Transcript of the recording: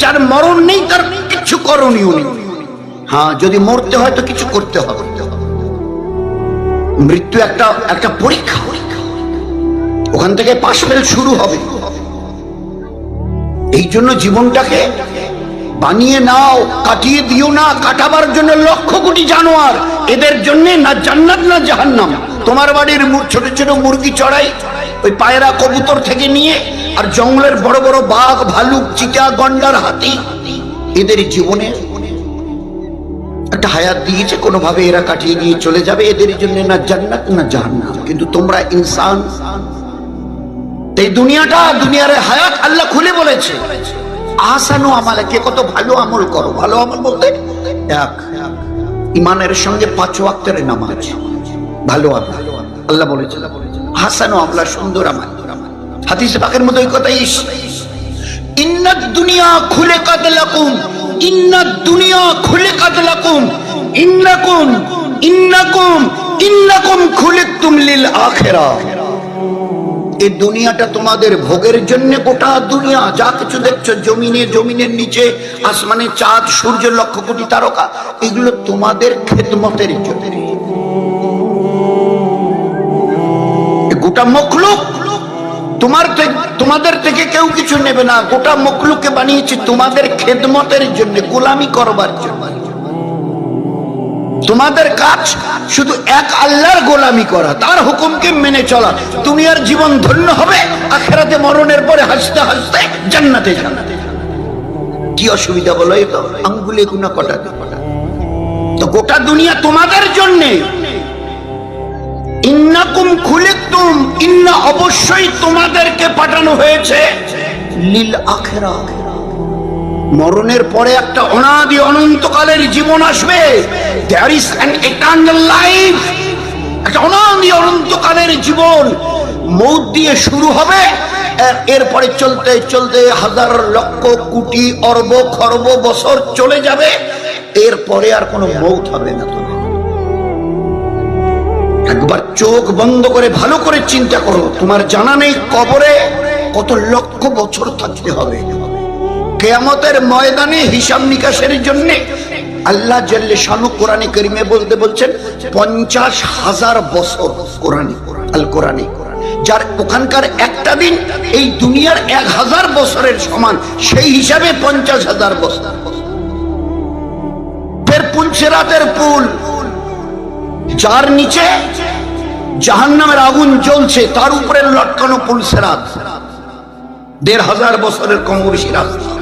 যার মরণ নেই তার কিছু করণীয় নেই। হ্যাঁ, যদি মরতে হয় তো কিছু করতে হবে। মৃত্যু একটা পরীক্ষা, ওখান থেকে পাশ ফেল শুরু হবে। এই জন্য জীবনটাকে বানিয়ে নাও, কাটিয়ে দিও না। কাটাবার জন্য লক্ষ কোটি জানোয়ার, এদের জন্য না জান্নাত না জাহান্নাম। তোমার বাড়ির ছোট ছোট মুরগি চড়াই, ওই পায়রা কবুতর থেকে নিয়ে, আর জঙ্গলের বড় বড় বাঘ ভালুক চিতা গন্ডার হাতি, এদের জীবনে একটা হায়াত দিয়েছে, কোনোভাবে এরা কাটিয়ে দিয়ে চলে যাবে। এদের জন্য না জান্নাত না জাহান্নাম। কিন্তু তোমরা ইনসান, এই দুনিয়ার হায়াত আল্লাহ খুলে বলেছে আহসানু আমালে, কে কত ভালো আমল করো। ভালো আমল বলতে এক, ইমানের সঙ্গে 5 ওয়াক্তের নামাজ, ভালো আমল। আল্লাহ বলেছে আহসানু আমলা, সুন্দর আমল। হাদিস পাকের মধ্যে ওই কথাই, ইন্নাদ দুনিয়া খুলিকাত লাকুম, ইন্নাদ দুনিয়া খুলিকাত লাকুম, ইন্নাকুম খুলিকতুম লিল আখিরাহ। এই দুনিয়াটা তোমাদের ভোগের জন্য। গোটা দুনিয়া যা কিছু দেখছো, জমিনের নিচে, আসমানে চাঁদ সূর্য লক্ষ কোটি তারকা, এগুলো তোমাদের খেদমতের জন্য। গোটা মখলুক তোমাদের থেকে কেউ কিছু নেবে না। গোটা মখলুককে বানিয়েছে তোমাদের খেদমতের জন্য, গোলামি করবার জন্য। তোমাদের কাজ শুধু এক আল্লাহর গোলামি করা, তার হুকুমকে মেনে চলা। দুনিয়ার জীবন ধন্য হবে, আখিরাতে মরণের পরে হাসতে হাসতে জান্নাতে যাবে। কি অসুবিধা বলো? এই তো আঙ্গুলে গুনা কটা। তো গোটা দুনিয়া তোমাদের জন্য। ইন্নাকুম খুলিকতুম, ইন্না অবশ্যই তোমাদেরকে পাঠানো হয়েছে, লিল আখিরাহ। মরণের পরে একটা অনাদি অনন্তকালের জীবন আসবে। There is an eternal life, একটা অনাদি অনন্তকালের জীবন মৌত দিয়ে শুরু হবে। এরপরে চলতে চলতে হাজার লক্ষ কোটি অরব খরব বছর চলে যাবে। এরপরে আর কোনো মৌত হবে না। একবার চোখ বন্ধ করে ভালো করে চিন্তা করো। তোমার জানা নেই কবরে কত লক্ষ বছর থাকতে হবে। কিয়ামতের ময়দানে হিসাব নিকাশের জন্য আল্লাহ জাল্লে শানু কোরআনে কারীমে বলছেন 50,000 বছর। কোরআনে যার ওখানকার একটা দিন এই দুনিয়ার 1000 বছরের সমান, সেই হিসাবে 50,000 বছর। ফের পুলসিরাতের পুল, যার নিচে জাহান্নামের আগুন জ্বলছে, তার উপরে লটকানো পুলসিরাত 1,500 বছরের কম বেশি রাস্তা।